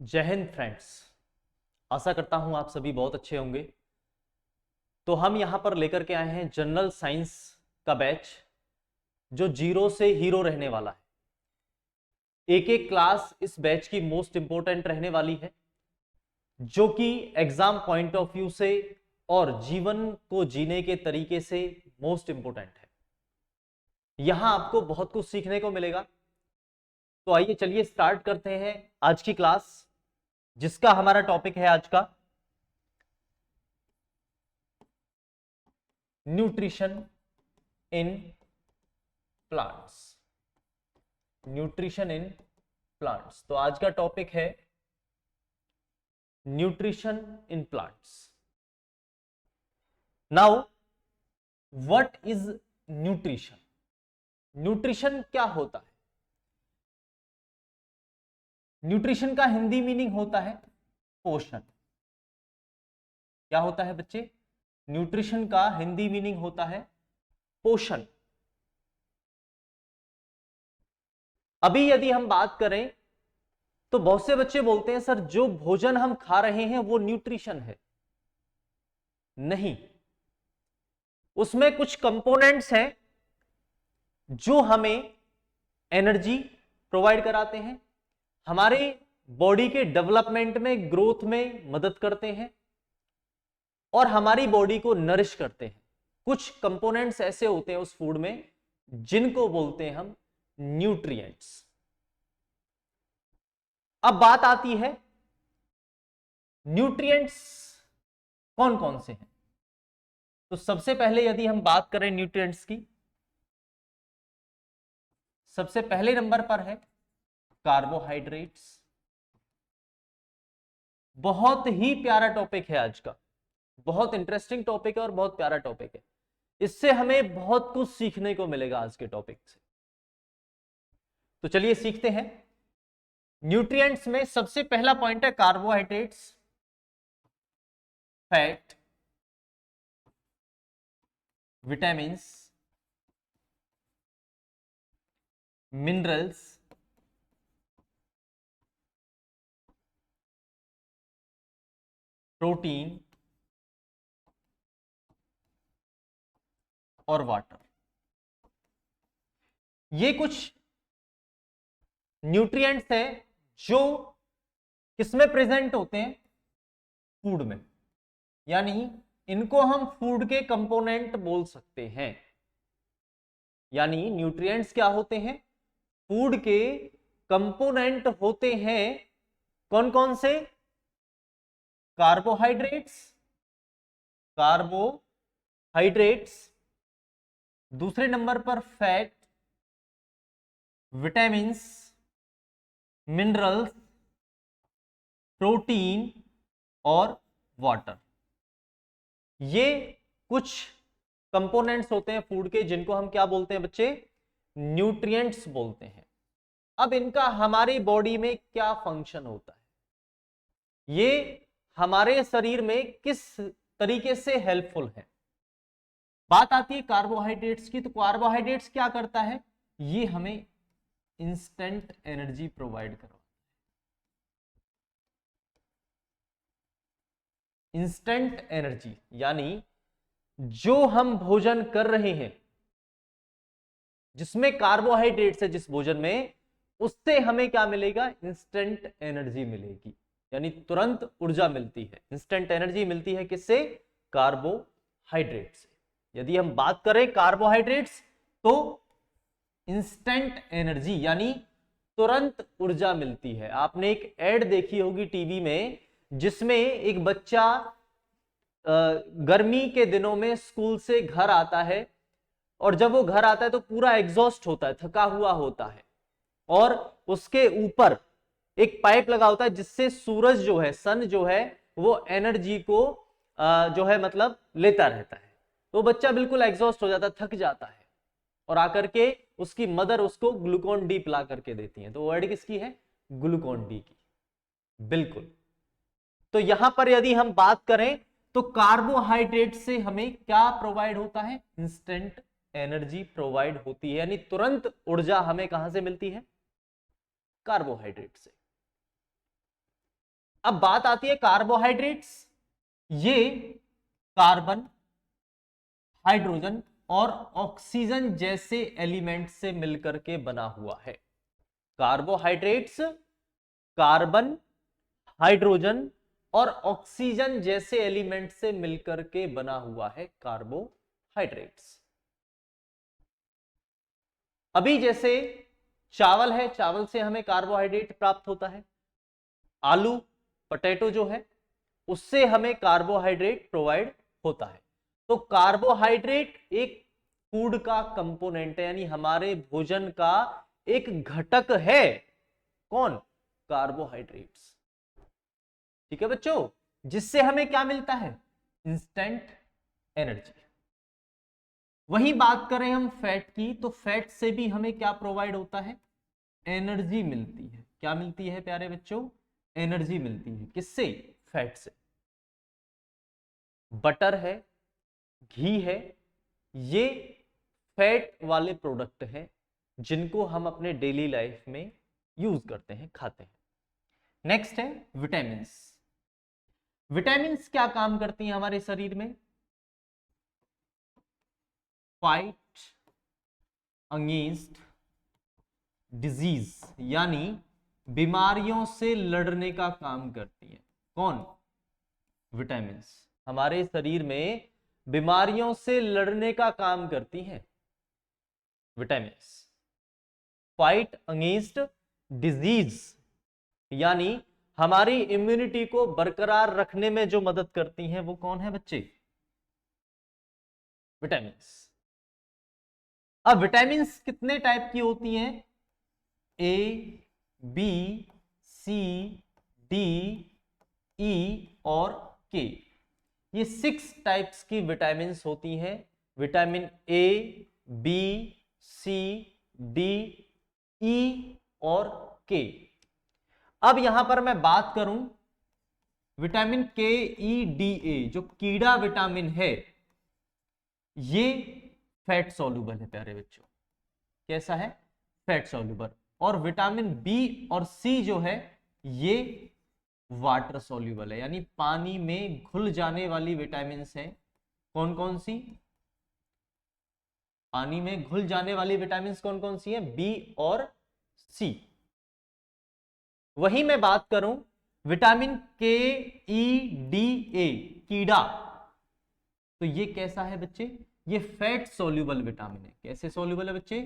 जय हिंद फ्रेंड्स। आशा करता हूं आप सभी बहुत अच्छे होंगे। तो हम यहां पर लेकर के आए हैं जनरल साइंस का बैच, जो जीरो से हीरो रहने वाला है। एक एक क्लास इस बैच की मोस्ट इंपॉर्टेंट रहने वाली है, जो कि एग्जाम पॉइंट ऑफ व्यू से और जीवन को जीने के तरीके से मोस्ट इंपॉर्टेंट है। यहां आपको बहुत कुछ सीखने को मिलेगा। तो आइए चलिए स्टार्ट करते हैं आज की क्लास, जिसका हमारा टॉपिक है आज का nutrition in plants. Nutrition in plants, तो आज का टॉपिक है nutrition in plants. Now what is nutrition? Nutrition क्या होता है? न्यूट्रिशन का हिंदी मीनिंग होता है पोषण। क्या होता है बच्चे? न्यूट्रिशन का हिंदी मीनिंग होता है पोषण। अभी यदि हम बात करें तो बहुत से बच्चे बोलते हैं सर, जो भोजन हम खा रहे हैं वो न्यूट्रिशन है। नहीं, उसमें कुछ कंपोनेंट्स हैं जो हमें एनर्जी प्रोवाइड कराते हैं, हमारे बॉडी के डेवलपमेंट में, ग्रोथ में मदद करते हैं और हमारी बॉडी को नरिश करते हैं। कुछ कंपोनेंट्स ऐसे होते हैं उस फूड में जिनको बोलते हैं हम न्यूट्रिएंट्स। अब बात आती है न्यूट्रिएंट्स कौन कौन से हैं। तो सबसे पहले यदि हम बात करें न्यूट्रिएंट्स की, सबसे पहले नंबर पर है कार्बोहाइड्रेट्स। बहुत ही प्यारा टॉपिक है आज का, बहुत इंटरेस्टिंग टॉपिक है और बहुत प्यारा टॉपिक है। इससे हमें बहुत कुछ सीखने को मिलेगा आज के टॉपिक से। तो चलिए सीखते हैं। न्यूट्रिएंट्स में सबसे पहला पॉइंट है carbohydrates, fat, vitamins, minerals, protein और वाटर। ये कुछ न्यूट्रिएंट्स हैं जो किसमें प्रेजेंट होते हैं? फूड में। यानी इनको हम फूड के कंपोनेंट बोल सकते हैं। यानी न्यूट्रिएंट्स क्या होते हैं? फूड के कंपोनेंट होते हैं। कौन कौन से? कार्बोहाइड्रेट्स, कार्बोहाइड्रेट्स, दूसरे नंबर पर फैट, विटामिन्स, मिनरल्स, प्रोटीन और वाटर। ये कुछ कंपोनेंट्स होते हैं फूड के जिनको हम क्या बोलते हैं बच्चे? न्यूट्रिएंट्स बोलते हैं। अब इनका हमारी बॉडी में क्या फंक्शन होता है, ये हमारे शरीर में किस तरीके से हेल्पफुल है। बात आती है कार्बोहाइड्रेट्स की, तो कार्बोहाइड्रेट्स क्या करता है? ये हमें इंस्टेंट एनर्जी प्रोवाइड करवाता है। इंस्टेंट एनर्जी यानी जो हम भोजन कर रहे हैं जिसमें कार्बोहाइड्रेट्स है, जिस भोजन में, उससे हमें क्या मिलेगा? इंस्टेंट एनर्जी मिलेगी, यानी तुरंत ऊर्जा मिलती है। इंस्टेंट एनर्जी मिलती है किससे? कार्बोहाइड्रेट से। यदि हम बात करें कार्बोहाइड्रेट्स, तो इंस्टेंट एनर्जी यानी तुरंत ऊर्जा मिलती है। आपने एक एड देखी होगी टीवी में, जिसमें एक बच्चा गर्मी के दिनों में स्कूल से घर आता है और जब वो घर आता है तो पूरा एग्जॉस्ट होता है, थका हुआ होता है, और उसके ऊपर एक पाइप लगा होता है जिससे सूरज जो है, सन जो है, वो एनर्जी को जो है मतलब लेता रहता है। तो बच्चा बिल्कुल एग्जॉस्ट हो जाता है, थक जाता है, और आकर के उसकी मदर उसको ग्लूकोन डी पिला करके देती है। तो वर्ड किसकी है? ग्लूकोन डी की। बिल्कुल। तो यहां पर यदि हम बात करें तो कार्बोहाइड्रेट से हमें क्या प्रोवाइड होता है? इंस्टेंट एनर्जी प्रोवाइड होती है, यानी तुरंत ऊर्जा हमें कहां से मिलती है? कार्बोहाइड्रेट से। अब बात आती है कार्बोहाइड्रेट्स। ये कार्बन, हाइड्रोजन और ऑक्सीजन जैसे एलिमेंट से मिलकर के बना हुआ है। कार्बोहाइड्रेट्स कार्बन, हाइड्रोजन और ऑक्सीजन जैसे एलिमेंट से मिलकर के बना हुआ है कार्बोहाइड्रेट्स। अभी जैसे चावल है, चावल से हमें कार्बोहाइड्रेट प्राप्त होता है। आलू, पोटैटो जो है, उससे हमें कार्बोहाइड्रेट प्रोवाइड होता है। तो कार्बोहाइड्रेट एक फूड का कंपोनेंट है, यानी हमारे भोजन का एक घटक है। कौन? कार्बोहाइड्रेट्स। ठीक है बच्चों, जिससे हमें क्या मिलता है? Instant energy. वही बात करें हम फैट की, तो फैट से भी हमें क्या प्रोवाइड होता है? एनर्जी मिलती है। क्या मिलती है प्यारे बच्चों? एनर्जी मिलती है। किससे? फैट से। बटर है, घी है, ये फैट वाले प्रोडक्ट हैं जिनको हम अपने डेली लाइफ में यूज करते हैं, खाते हैं। नेक्स्ट है विटामिन्स। विटामिन्स क्या काम करती हैं हमारे शरीर में? फाइट अगेंस्ट डिजीज, यानी बीमारियों से लड़ने का काम करती है। कौन? विटामिन्स हमारे शरीर में बीमारियों से लड़ने का काम करती हैं। विटामिन्स फाइट अगेंस्ट डिजीज, यानी हमारी इम्यूनिटी को बरकरार रखने में जो मदद करती हैं, वो कौन है बच्चे? विटामिन्स। अब विटामिन्स कितने टाइप की होती हैं? ए, बी, सी, डी, ई और के। ये 6 टाइप्स की विटामिन्स होती हैं। Vitamin A, B, C, D, E और के। अब यहां पर मैं बात करूं विटामिन के, ई, डी, ए, जो कीड़ा विटामिन है, ये फैट सॉल्युबल है प्यारे बच्चों। कैसा है? Fat soluble. और विटामिन बी और सी जो है, ये वाटर सॉल्युबल है, यानी पानी में घुल जाने वाली विटामिन्स हैं। कौन कौन सी? पानी में घुल जाने वाली विटामिन्स कौन कौन सी हैं? बी और सी। वही मैं बात करूं विटामिन के, ई, डी, ए, कीड़ा, तो ये कैसा है बच्चे? ये फैट सॉल्युबल विटामिन है। कैसे सॉल्युबल है बच्चे?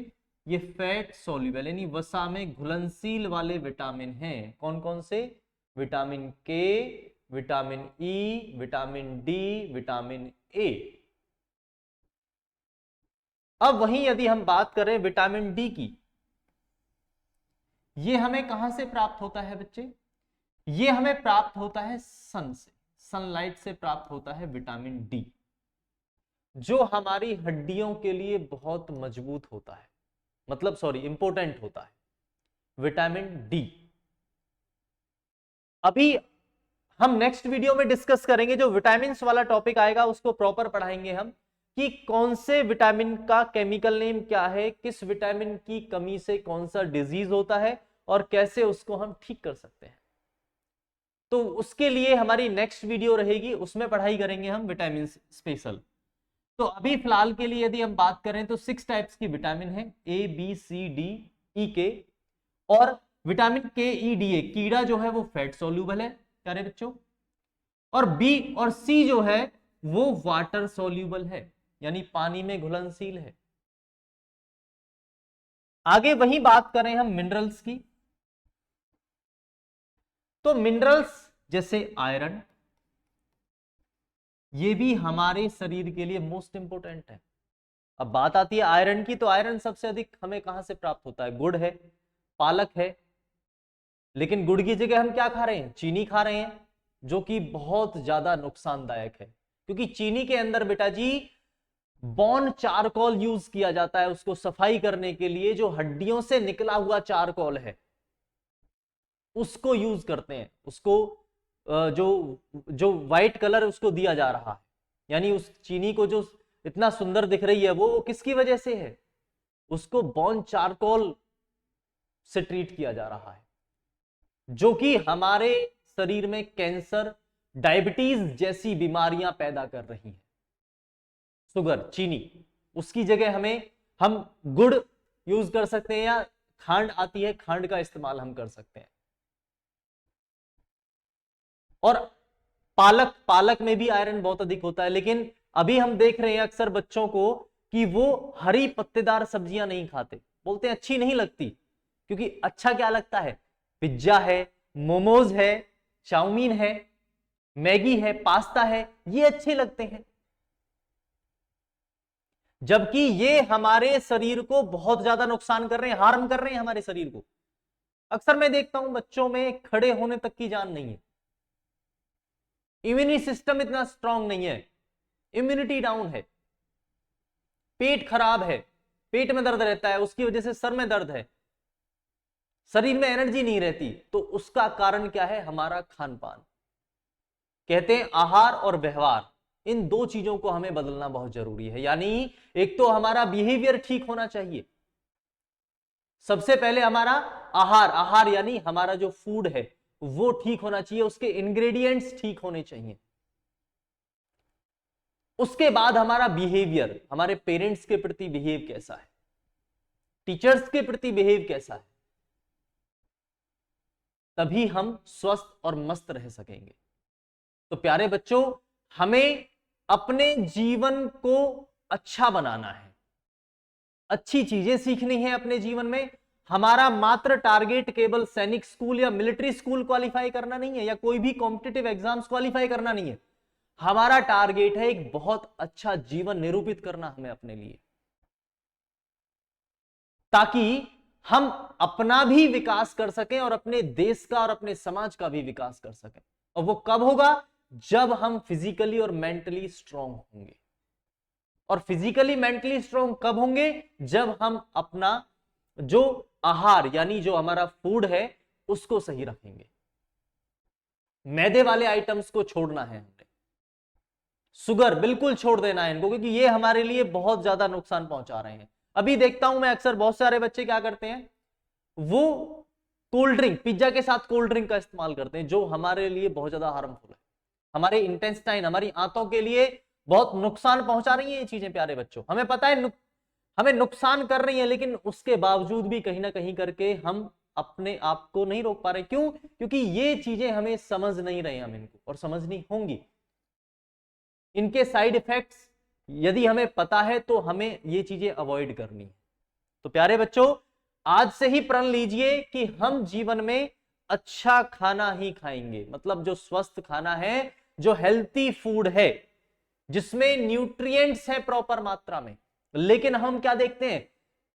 ये फैट सॉल्युबल, यानी वसा में घुलनशील वाले विटामिन हैं। कौन कौन से? विटामिन के, vitamin E, vitamin D, vitamin A. अब वहीं यदि हम बात करें विटामिन डी की, ये हमें कहां से प्राप्त होता है बच्चे? ये हमें प्राप्त होता है सन से, सनलाइट से प्राप्त होता है विटामिन डी, जो हमारी हड्डियों के लिए बहुत मजबूत होता है, मतलब सॉरी इंपॉर्टेंट होता है विटामिन डी। अभी हम नेक्स्ट वीडियो में डिस्कस करेंगे, जो विटामिन्स वाला टॉपिक आएगा उसको प्रॉपर पढ़ाएंगे हम, कि कौन से विटामिन का केमिकल नेम क्या है, किस विटामिन की कमी से कौन सा डिजीज होता है और कैसे उसको हम ठीक कर सकते हैं। तो उसके लिए हमारी नेक्स्ट वीडियो रहेगी, उसमें पढ़ाई करेंगे हम विटामिन स्पेशल। तो अभी फिलहाल के लिए यदि हम बात करें तो 6 टाइप्स की विटामिन है, ए, बी, सी, डी, ई, के। और विटामिन के, ई, डी, ए, कीड़ा जो है वो फैट सॉल्युबल है प्यारे बच्चों, और बी और सी जो है वो वाटर सॉल्युबल है, यानी पानी में घुलनशील है। आगे वही बात करें हम मिनरल्स की, तो मिनरल्स जैसे आयरन, ये भी हमारे शरीर के लिए मोस्ट इंपोर्टेंट है। अब बात आती है आयरन की, तो आयरन सबसे अधिक हमें कहां से प्राप्त होता है? गुड़ है, पालक है, लेकिन गुड़ की जगह हम क्या खा रहे हैं? चीनी खा रहे हैं, जो कि बहुत ज्यादा नुकसानदायक है, क्योंकि चीनी के अंदर बेटा जी बॉन चारकोल यूज किया जाता है उसको सफाई करने के लिए। जो हड्डियों से निकला हुआ चारकोल है उसको यूज करते हैं, उसको जो जो व्हाइट कलर उसको दिया जा रहा है, यानी उस चीनी को जो इतना सुंदर दिख रही है वो किसकी वजह से है? उसको बॉन चारकोल से ट्रीट किया जा रहा है, जो कि हमारे शरीर में कैंसर, डायबिटीज जैसी बीमारियां पैदा कर रही हैं। शुगर, चीनी, उसकी जगह हम गुड़ यूज कर सकते हैं, या खांड आती है, खांड का इस्तेमाल हम कर सकते हैं। और पालक में भी आयरन बहुत अधिक होता है, लेकिन अभी हम देख रहे हैं अक्सर बच्चों को कि वो हरी पत्तेदार सब्जियां नहीं खाते, बोलते हैं अच्छी नहीं लगती, क्योंकि अच्छा क्या लगता है, पिज्जा है, मोमोज है, चाउमीन है, मैगी है, पास्ता है, ये अच्छे लगते हैं, जबकि ये हमारे शरीर को बहुत ज्यादा नुकसान कर रहे हैं, हार्म कर रहे हैं हमारे शरीर को। अक्सर मैं देखता हूं बच्चों में खड़े होने तक की जान नहीं है, इम्यूनिटी सिस्टम इतना स्ट्रांग नहीं है, इम्यूनिटी डाउन है, पेट खराब है, पेट में दर्द रहता है, उसकी वजह से सर में दर्द है, शरीर में एनर्जी नहीं रहती। तो उसका कारण क्या है, हमारा खान पान। कहते हैं आहार और व्यवहार, इन दो चीजों को हमें बदलना बहुत जरूरी है। यानी एक तो हमारा बिहेवियर ठीक होना चाहिए, सबसे पहले हमारा आहार यानी हमारा जो फूड है वो ठीक होना चाहिए, उसके इंग्रेडिएंट्स ठीक होने चाहिए। उसके बाद हमारा बिहेवियर, हमारे पेरेंट्स के प्रति बिहेव कैसा है, टीचर्स के प्रति बिहेव कैसा है, तभी हम स्वस्थ और मस्त रह सकेंगे। तो प्यारे बच्चों, हमें अपने जीवन को अच्छा बनाना है, अच्छी चीजें सीखनी है अपने जीवन में। हमारा मात्र टारगेट केवल सैनिक स्कूल या मिलिट्री स्कूल क्वालिफाई करना नहीं है, या कोई भी कॉम्पिटिटिव एग्जाम्स क्वालिफाई करना नहीं है। हमारा टारगेट है एक बहुत अच्छा जीवन निरूपित करना हमें अपने लिए, ताकि हम अपना भी विकास कर सकें और अपने देश का और अपने समाज का भी विकास कर सकें। और वो कब होगा, जब हम फिजिकली और मेंटली स्ट्रांग होंगे। और फिजिकली मेंटली स्ट्रांग कब होंगे, जब हम अपना जो आहार यानी जो हमारा फूड है उसको सही रखेंगे। मैदे वाले आइटम्स को छोड़ना है हमने, शुगर बिल्कुल छोड़ देना है इनको, क्योंकि ये हमारे लिए बहुत ज्यादा नुकसान पहुंचा रहे हैं। अभी देखता हूं मैं अक्सर बहुत सारे बच्चे क्या करते हैं, वो कोल्ड ड्रिंक, पिज्जा के साथ कोल्ड ड्रिंक का इस्तेमाल करते हैं, जो हमारे लिए बहुत ज्यादा हार्मफुल है, हमारे इंटेस्टाइन, हमारी आंतों के लिए बहुत नुकसान पहुंचा रही है ये चीजें। प्यारे बच्चों, हमें पता है हमें नुकसान कर रही है, लेकिन उसके बावजूद भी कहीं ना कहीं करके हम अपने आप को नहीं रोक पा रहे। क्यों? क्योंकि ये चीजें हमें समझ नहीं रहे, हम इनको और समझनी होंगी। इनके साइड इफेक्ट्स यदि हमें पता है तो हमें ये चीजें अवॉइड करनी है। तो प्यारे बच्चों, आज से ही प्रण लीजिए कि हम जीवन में अच्छा खाना ही खाएंगे, मतलब जो स्वस्थ खाना है, जो हेल्थी फूड है, जिसमें न्यूट्रिएंट्स है प्रॉपर मात्रा में। लेकिन हम क्या देखते हैं,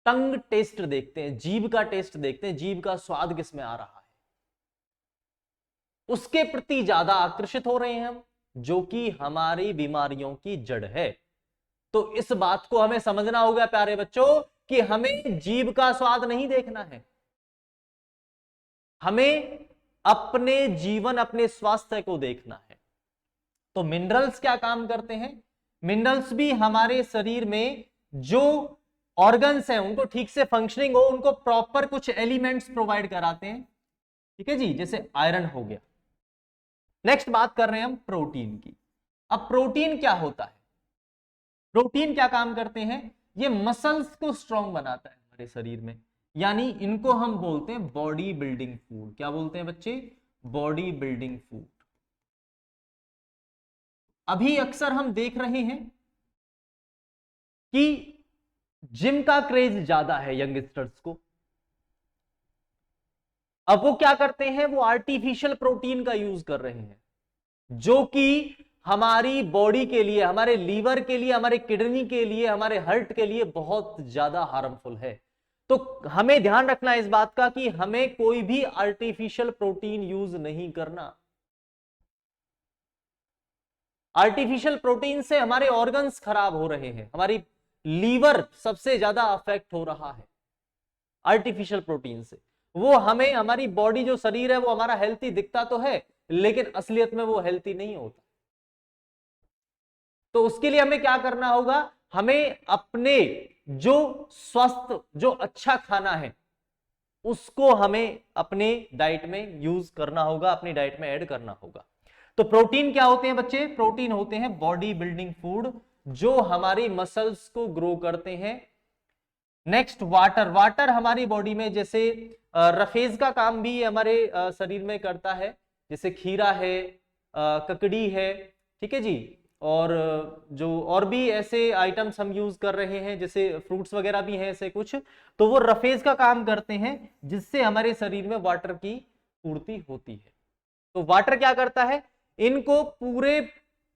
टंग टेस्ट देखते हैं, जीभ का टेस्ट देखते हैं, जीभ का स्वाद किसमें आ रहा है, उसके प्रति ज्यादा आकर्षित हो रहे हैं हम, जो कि हमारी बीमारियों की जड़ है। तो इस बात को हमें समझना होगा प्यारे बच्चों, कि हमें जीभ का स्वाद नहीं देखना है, हमें अपने जीवन, अपने स्वास्थ्य को देखना है। तो मिनरल्स क्या काम करते हैं, मिनरल्स भी हमारे शरीर में जो ऑर्गन्स हैं उनको ठीक से फंक्शनिंग हो, उनको प्रॉपर कुछ एलिमेंट्स प्रोवाइड कराते हैं। ठीक है जी, जैसे आयरन हो गया। नेक्स्ट बात कर रहे हैं हम प्रोटीन की। अब प्रोटीन क्या होता है, प्रोटीन क्या काम करते हैं, ये मसल्स को स्ट्रांग बनाता है हमारे शरीर में, यानी इनको हम बोलते हैं बॉडी बिल्डिंग फूड। क्या बोलते हैं बच्चे, बॉडी बिल्डिंग फूड। अभी अक्सर हम देख रहे हैं कि जिम का क्रेज ज्यादा है यंगस्टर्स को। अब वो क्या करते हैं, वो आर्टिफिशियल प्रोटीन का यूज कर रहे हैं, जो कि हमारी बॉडी के लिए, हमारे लीवर के लिए, हमारे किडनी के लिए, हमारे हार्ट के लिए बहुत ज्यादा हार्मफुल है। तो हमें ध्यान रखना है इस बात का कि हमें कोई भी आर्टिफिशियल प्रोटीन यूज नहीं करना। आर्टिफिशियल प्रोटीन से हमारे ऑर्गन्स खराब हो रहे हैं, हमारी लीवर सबसे ज्यादा अफेक्ट हो रहा है आर्टिफिशियल प्रोटीन से। वो हमें, हमारी बॉडी जो शरीर है वो हमारा हेल्थी दिखता तो है, लेकिन असलियत में वो हेल्थी नहीं होता। तो उसके लिए हमें क्या करना होगा, हमें अपने जो स्वस्थ, जो अच्छा खाना है, उसको हमें अपने डाइट में यूज करना होगा, अपनी डाइट में ऐड करना होगा। तो प्रोटीन क्या होते हैं बच्चे? प्रोटीन होते हैं बॉडी बिल्डिंग फूड जो हमारी मसल्स को ग्रो करते हैं। नेक्स्ट वाटर, वाटर हमारी बॉडी में जैसे रफेज का काम भी हमारे शरीर में करता है, जैसे खीरा है, ककड़ी है, ठीक है जी, और जो और भी ऐसे आइटम्स हम यूज कर रहे हैं जैसे फ्रूट्स वगैरह भी हैं ऐसे कुछ, तो वो रफेज का काम करते हैं जिससे हमारे शरीर में वाटर की पूर्ति होती है। तो वाटर क्या करता है? इनको पूरे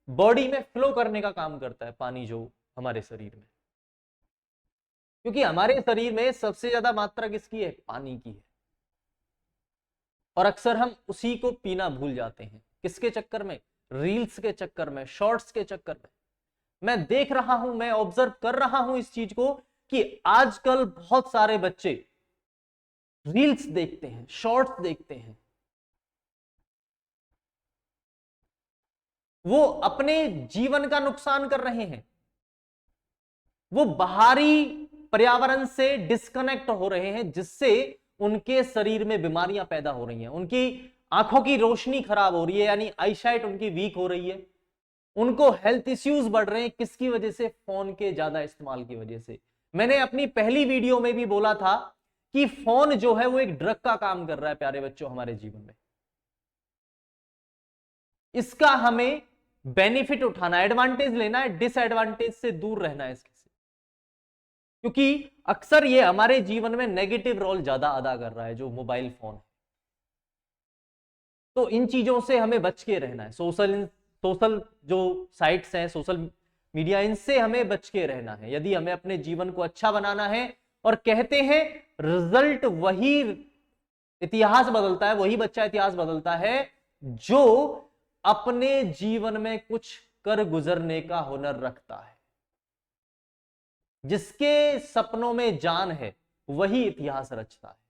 बॉडी में फ्लो करने का काम करता है, पानी जो हमारे शरीर में, क्योंकि हमारे शरीर में सबसे ज्यादा मात्रा किसकी है? पानी की है। और अक्सर हम उसी को पीना भूल जाते हैं। किसके चक्कर में? रील्स के चक्कर में, शॉर्ट्स के चक्कर में। मैं देख रहा हूं, मैं ऑब्जर्व कर रहा हूं इस चीज को कि आजकल बहुत सारे बच्चे रील्स देखते हैं, शॉर्ट्स देखते हैं, वो अपने जीवन का नुकसान कर रहे हैं, वो बाहरी पर्यावरण से डिस्कनेक्ट हो रहे हैं जिससे उनके शरीर में बीमारियां पैदा हो रही हैं, उनकी आंखों की रोशनी खराब हो रही है, यानी आईसाइट उनकी वीक हो रही है, उनको हेल्थ इश्यूज बढ़ रहे हैं। किसकी वजह से? फोन के ज्यादा इस्तेमाल की वजह से। मैंने अपनी पहली वीडियो में भी बोला था कि फोन जो है वो एक ड्रग का काम कर रहा है प्यारे बच्चों हमारे जीवन में। इसका हमें बेनिफिट उठाना है, एडवांटेज लेना है, डिसएडवांटेज से दूर रहना है इसके से, क्योंकि अक्सर ये हमारे जीवन में नेगेटिव रोल ज्यादा अदा कर रहा है जो मोबाइल फोन है। तो इन चीजों से हमें बच के रहना है। सोशल जो साइट्स हैं, सोशल मीडिया, इनसे हमें बच के रहना है यदि हमें अपने जीवन को अच्छा बनाना है। और कहते हैं रिजल्ट वही इतिहास बदलता है, वही बच्चा इतिहास बदलता है जो अपने जीवन में कुछ कर गुजरने का हुनर रखता है। जिसके सपनों में जान है वही इतिहास रचता है।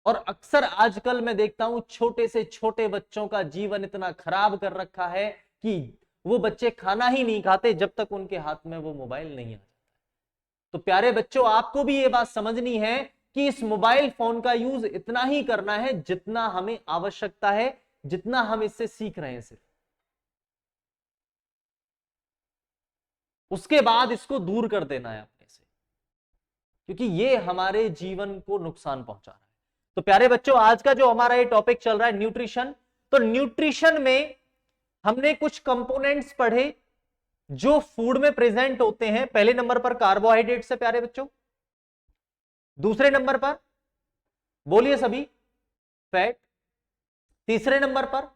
और अक्सर आजकल मैं देखता हूं छोटे से छोटे बच्चों का जीवन इतना खराब कर रखा है कि वो बच्चे खाना ही नहीं खाते जब तक उनके हाथ में वो मोबाइल नहीं आ जाता। तो प्यारे बच्चों, आपको भी ये बात समझनी है कि इस मोबाइल फोन का यूज इतना ही करना है जितना हमें आवश्यकता है, जितना हम इससे सीख रहे हैं सिर्फ। उसके बाद इसको दूर कर देना है अपने से, क्योंकि ये हमारे जीवन को नुकसान पहुंचा रहा है। तो प्यारे बच्चों, आज का जो हमारा ये टॉपिक चल रहा है न्यूट्रिशन, तो न्यूट्रिशन में हमने कुछ कंपोनेंट्स पढ़े जो फूड में प्रेजेंट होते हैं। पहले नंबर पर कार्बोहाइड्रेट्स है प्यारे बच्चों, दूसरे नंबर पर बोलिए सभी फैट, तीसरे नंबर पर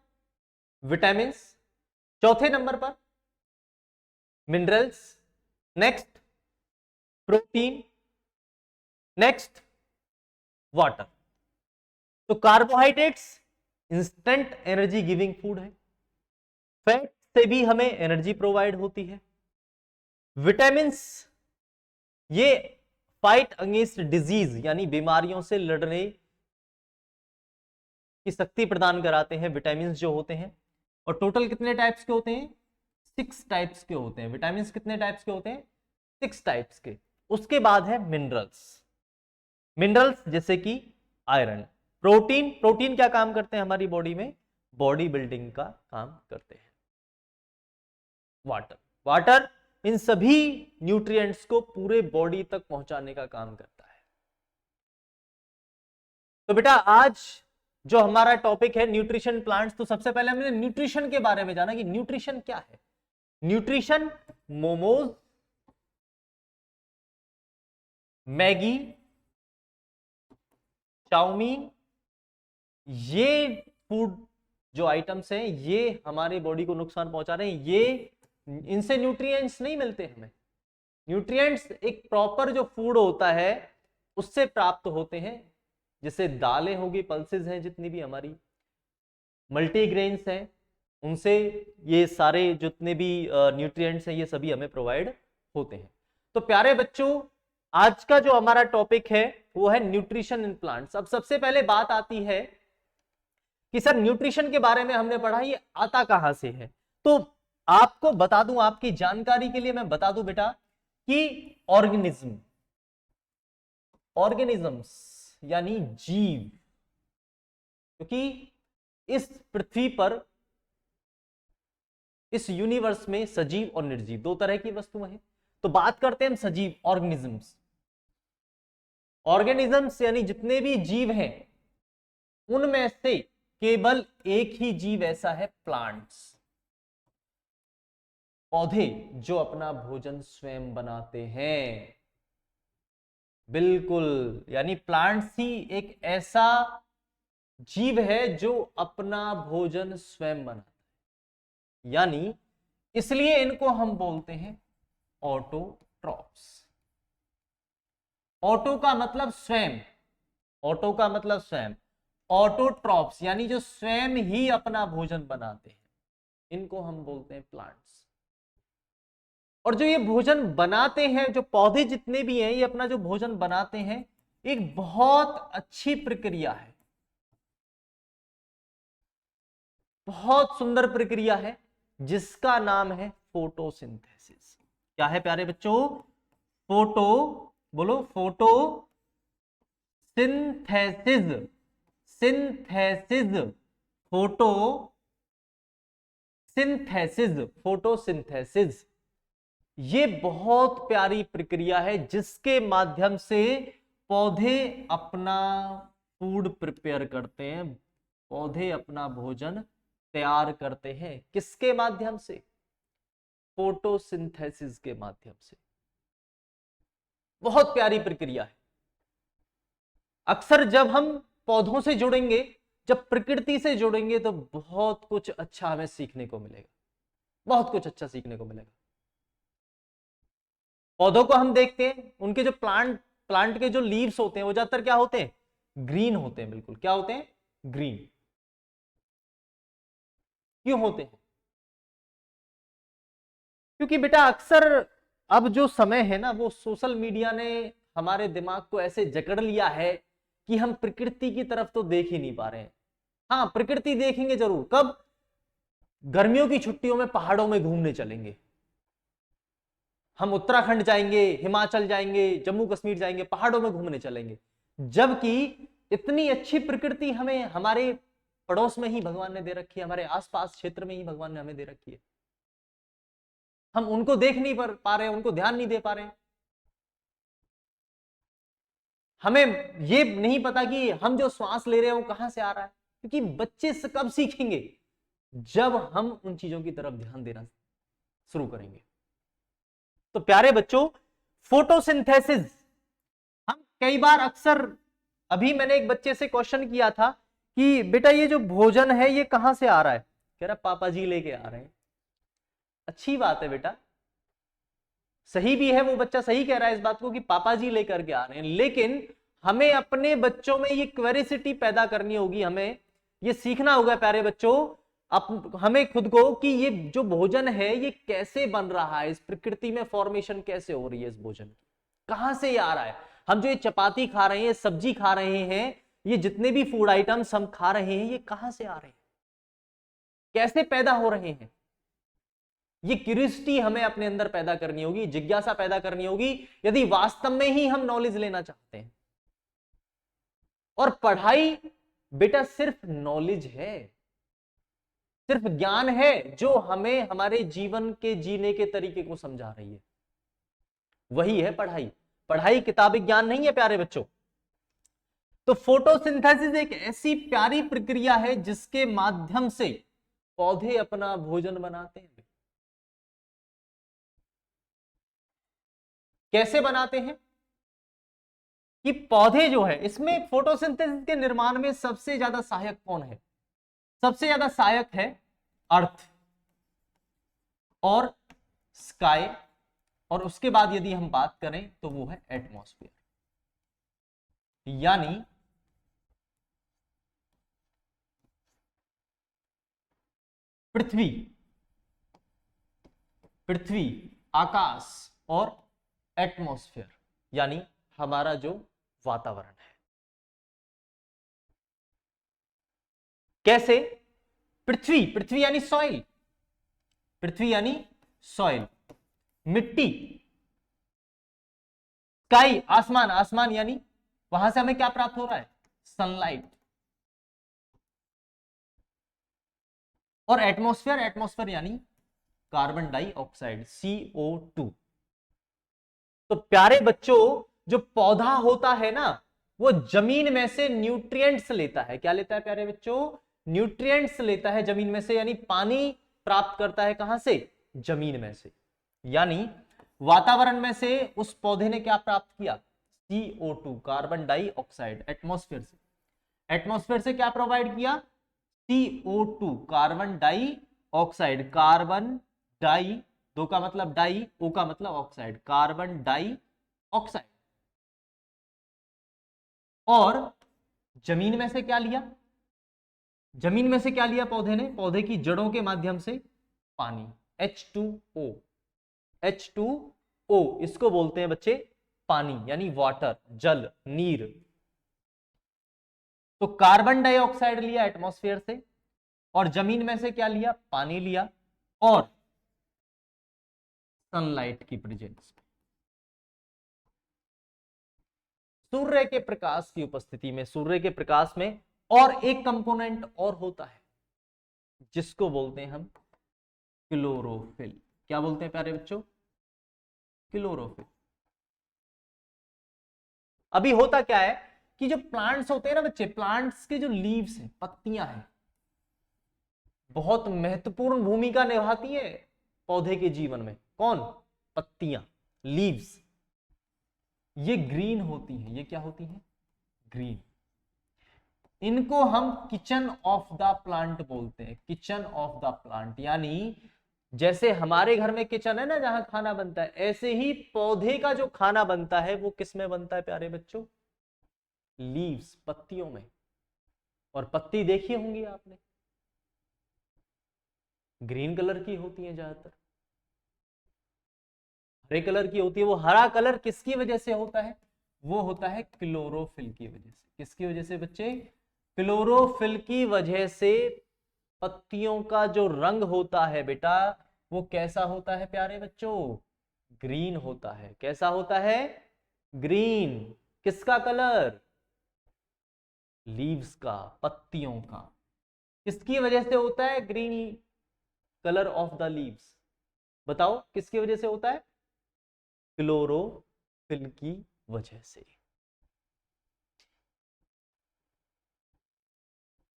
विटामिन्स, चौथे नंबर पर minerals, next protein, next water. तो carbohydrates instant energy giving food है, फैट से भी हमें एनर्जी प्रोवाइड होती है, विटामिन्स ये फाइट अगेंस्ट डिजीज यानी बीमारियों से लड़ने की शक्ति प्रदान कराते हैं विटामिन्स जो होते हैं। और टोटल कितने टाइप्स के होते हैं? 6 टाइप्स के होते हैं। विटामिन्स कितने टाइप्स के होते हैं? 6 टाइप्स के। उसके बाद है मिनरल्स, मिनरल्स जैसे कि आयरन। प्रोटीन, प्रोटीन क्या काम करते हैं हमारी बॉडी में? बॉडी बिल्डिंग का काम करते हैं। वाटर, वाटर इन सभी न्यूट्रिएंट्स को पूरे बॉडी तक पहुंचाने का काम करता है। तो बेटा आज जो हमारा टॉपिक है न्यूट्रिशन प्लांट्स, तो सबसे पहले हमने न्यूट्रिशन के बारे में जाना कि न्यूट्रिशन क्या है। न्यूट्रिशन मोमोज, मैगी, चाउमीन, ये फूड जो आइटम्स हैं ये हमारे बॉडी को नुकसान पहुंचा रहे हैं। ये इनसे न्यूट्रिएंट्स नहीं मिलते हमें। न्यूट्रिएंट्स एक प्रॉपर जो फूड होता है उससे प्राप्त होते हैं, जैसे दालें होगी, पल्सेस हैं जितनी भी हमारी, मल्टीग्रेन्स हैं, उनसे ये सारे जितने भी न्यूट्रिएंट्स हैं ये सभी हमें प्रोवाइड होते हैं। तो प्यारे बच्चों, आज का जो हमारा टॉपिक है वो है न्यूट्रिशन इन प्लांट्स। अब सबसे पहले बात आती है कि सर न्यूट्रिशन के बारे में हमने पढ़ा, ये आता कहां से है? तो आपको बता दूं, आपकी जानकारी के लिए मैं बता दूं बेटा कि ऑर्गेनिज्म्स यानी जीव, क्योंकि इस पृथ्वी पर, इस यूनिवर्स में सजीव और निर्जीव दो तरह की वस्तुएं हैं। तो बात करते हैं हम सजीव, ऑर्गेनिजम्स। ऑर्गेनिजम्स यानी जितने भी जीव हैं, उनमें से केवल एक ही जीव ऐसा है, प्लांट्स, पौधे, जो अपना भोजन स्वयं बनाते हैं। बिल्कुल, यानी प्लांट्स ही एक ऐसा जीव है जो अपना भोजन स्वयं बनाता है, यानी इसलिए इनको हम बोलते हैं ऑटोट्रॉप्स। ऑटो का मतलब स्वयं, ऑटो का मतलब स्वयं, ऑटोट्रॉप्स यानी जो स्वयं ही अपना भोजन बनाते हैं, इनको हम बोलते हैं प्लांट्स। और जो ये भोजन बनाते हैं, जो पौधे जितने भी हैं, ये अपना जो भोजन बनाते हैं, एक बहुत अच्छी प्रक्रिया है, बहुत सुंदर प्रक्रिया है, जिसका नाम है फोटोसिंथेसिस। क्या है प्यारे बच्चों? फोटो, बोलो, photo synthesis, synthesis, photo synthesis, photosynthesis. ये बहुत प्यारी प्रक्रिया है जिसके माध्यम से पौधे अपना फूड प्रिपेयर करते हैं, पौधे अपना भोजन तैयार करते हैं। किसके माध्यम से? फोटोसिंथेसिस के माध्यम से। बहुत प्यारी प्रक्रिया है। अक्सर जब हम पौधों से जुड़ेंगे, जब प्रकृति से जुड़ेंगे, तो बहुत कुछ अच्छा हमें सीखने को मिलेगा, बहुत कुछ अच्छा सीखने को मिलेगा। पौधों को हम देखते हैं, उनके जो प्लांट के जो लीव्स होते हैं, वो ज्यादातर क्या होते हैं? ग्रीन होते हैं। बिल्कुल, क्या होते हैं? ग्रीन। क्यों होते हैं? क्योंकि बेटा अक्सर अब जो समय है ना, वो सोशल मीडिया ने हमारे दिमाग को ऐसे जकड़ लिया है कि हम प्रकृति की तरफ तो देख ही नहीं पा रहे हैं। हाँ, प्रकृति देखेंगे जरूर। कब? गर्मियों की छुट्टियों में पहाड़ों में घूमने चलेंगे, हम उत्तराखंड जाएंगे, हिमाचल जाएंगे, जम्मू कश्मीर जाएंगे, पहाड़ों में घूमने चलेंगे। जबकि इतनी अच्छी प्रकृति हमें हमारे पड़ोस में ही भगवान ने दे रखी है, हमारे आसपास क्षेत्र में ही भगवान ने हमें दे रखी है। हम उनको देख नहीं पा रहे, उनको ध्यान नहीं दे पा रहे। हमें ये नहीं पता कि हम जो श्वास ले रहे हैं वो कहां से आ रहा है। क्योंकि बच्चे से कब सीखेंगे? जब हम उन चीजों की तरफ ध्यान देना शुरू करेंगे। तो प्यारे बच्चों, फोटोसिंथेसिस, हम कई बार अक्सर, अभी मैंने एक बच्चे से क्वेश्चन किया था कि बेटा ये जो भोजन है ये कहां से आ रहा है? कह रहा पापा जी लेके आ रहे हैं। अच्छी बात है बेटा, सही भी है, वो बच्चा सही कह रहा है इस बात को कि पापा जी लेकर के आ रहे हैं। लेकिन हमें अपने बच्चों में ये क्यूरियोसिटी पैदा करनी होगी, हमें ये सीखना होगा प्यारे बच्चों, हमें खुद को, कि ये जो भोजन है ये कैसे बन रहा है, इस प्रकृति में फॉर्मेशन कैसे हो रही है, इस भोजन की कहां से ये आ रहा है। हम जो ये चपाती खा रहे हैं, सब्जी खा रहे हैं, ये जितने भी फूड आइटम्स हम खा रहे हैं, ये कहां से आ रहे हैं, कैसे पैदा हो रहे हैं। ये क्यूरियोसिटी हमें अपने अंदर पैदा करनी होगी, जिज्ञासा पैदा करनी होगी, यदि वास्तव में ही हम नॉलेज लेना चाहते हैं। और पढ़ाई बेटा सिर्फ नॉलेज है, सिर्फ ज्ञान है, जो हमें हमारे जीवन के जीने के तरीके को समझा रही है। वही है पढ़ाई। पढ़ाई किताबी ज्ञान नहीं है प्यारे बच्चों। तो फोटोसिंथेसिस एक ऐसी प्यारी प्रक्रिया है जिसके माध्यम से पौधे अपना भोजन बनाते हैं। कैसे बनाते हैं? कि पौधे जो है, इसमें फोटोसिंथेसिस के निर्माण में सबसे ज्यादा सहायक कौन है? सबसे ज्यादा सहायक है अर्थ और स्काई, और उसके बाद यदि हम बात करें तो वो है एटमॉस्फेयर। यानी पृथ्वी, पृथ्वी, आकाश और एटमॉस्फेयर, यानी हमारा जो वातावरण है। कैसे? पृथ्वी, पृथ्वी यानी सॉइल, पृथ्वी यानी सॉइल, मिट्टी, स्काई आसमान, आसमान यानी वहां से हमें क्या प्राप्त हो रहा है? सनलाइट। और एटमॉस्फेयर, एटमॉस्फेयर यानी कार्बन डाइऑक्साइड CO2। तो प्यारे बच्चों, जो पौधा होता है ना, वो जमीन में से न्यूट्रिएंट्स लेता है। क्या लेता है प्यारे बच्चों? न्यूट्रिएंट्स लेता है जमीन में से, यानी पानी प्राप्त करता है कहां से? जमीन में से। यानी वातावरण में से उस पौधे ने क्या प्राप्त किया? CO2, कार्बन डाइऑक्साइड, एटमॉस्फेयर से। एटमॉस्फेयर से क्या प्रोवाइड किया? CO2, carbon dioxide. Carbon die, दो का मतलब डाई, ओ का मतलब ऑक्साइड, कार्बन डाइऑक्साइड। और जमीन में से क्या लिया? जमीन में से क्या लिया पौधे ने? पौधे की जड़ों के माध्यम से पानी, H2O। H2O इसको बोलते हैं बच्चे पानी, यानी वाटर, जल, नीर। तो कार्बन डाइऑक्साइड लिया एटमॉस्फेयर से, और जमीन में से क्या लिया? पानी लिया, और सनलाइट की प्रेजेंस में, सूर्य के प्रकाश की उपस्थिति में, सूर्य के प्रकाश में और एक कंपोनेंट और होता है जिसको बोलते हैं हम क्लोरोफिल। क्या बोलते हैं प्यारे बच्चों? क्लोरोफिल। अभी होता क्या है कि जो प्लांट्स होते हैं ना बच्चे, प्लांट्स के जो लीव्स हैं, पत्तियां हैं, बहुत महत्वपूर्ण भूमिका निभाती है पौधे के जीवन में। कौन? पत्तियां, लीव्स। ये ग्रीन होती हैं। ये क्या होती हैं? ग्रीन। इनको हम किचन ऑफ द प्लांट बोलते हैं। किचन ऑफ द प्लांट, यानी जैसे हमारे घर में किचन है ना जहां खाना बनता है, ऐसे ही पौधे का जो खाना बनता है वो किस में बनता है प्यारे बच्चों? लीव्स, पत्तियों में। और पत्ती देखी होंगी आपने, ग्रीन कलर की होती है ज्यादातर, हरे कलर की होती है। वो हरा कलर किसकी वजह से होता है? वो होता है क्लोरोफिल की वजह से। किसकी वजह से बच्चे? क्लोरोफिल की वजह से पत्तियों का जो रंग होता है बेटा, वो कैसा होता है प्यारे बच्चों? ग्रीन होता है। कैसा होता है? ग्रीन। किसका कलर? लीव्स का, पत्तियों का। किसकी वजह से होता है green colour of the leaves? बताओ किसकी वजह से होता है? क्लोरोफिल की वजह से।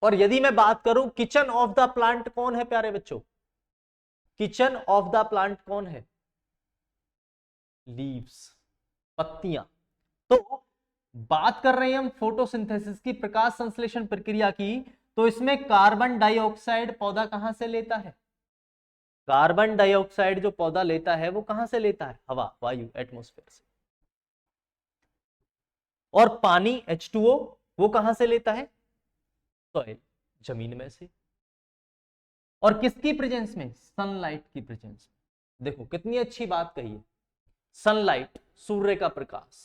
और यदि मैं बात करूं किचन ऑफ द प्लांट कौन है प्यारे बच्चों? किचन ऑफ द प्लांट कौन है? लीव्स, पत्तियां। तो बात कर रहे हैं हम फोटोसिंथेसिस की, प्रकाश संश्लेषण प्रक्रिया की। तो इसमें कार्बन डाइऑक्साइड पौधा कहां से लेता है? कार्बन डाइऑक्साइड जो पौधा लेता है वो कहां से लेता है? हवा, वायु, एटमॉस्फेयर से। और पानी H2O वो कहां से लेता है? सॉइल, जमीन में से। और किसकी प्रेजेंस में? सनलाइट की प्रेजेंस में। देखो कितनी अच्छी बात कही है, सनलाइट, सूर्य का प्रकाश।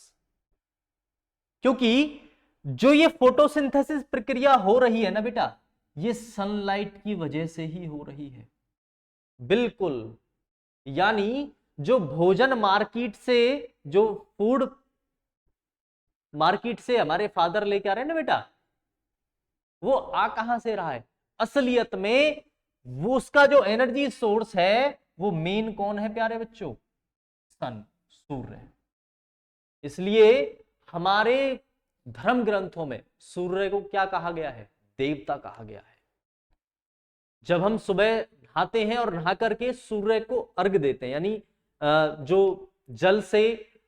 क्योंकि जो ये फोटोसिंथेसिस प्रक्रिया हो रही है ना बेटा, ये सनलाइट की वजह से ही हो रही है। बिल्कुल। यानी जो भोजन मार्केट से, जो फूड मार्केट से हमारे फादर लेके आ रहे हैं ना बेटा, वो आ कहां से रहा है? असलियत में वो उसका जो एनर्जी सोर्स है वो मेन कौन है प्यारे बच्चों? सन, सूर्य। इसलिए हमारे धर्म ग्रंथों में सूर्य को क्या कहा गया है? देवता कहा गया है। जब हम सुबह नहाते हैं और नहा करके सूर्य को अर्घ देते हैं, यानी जो जल से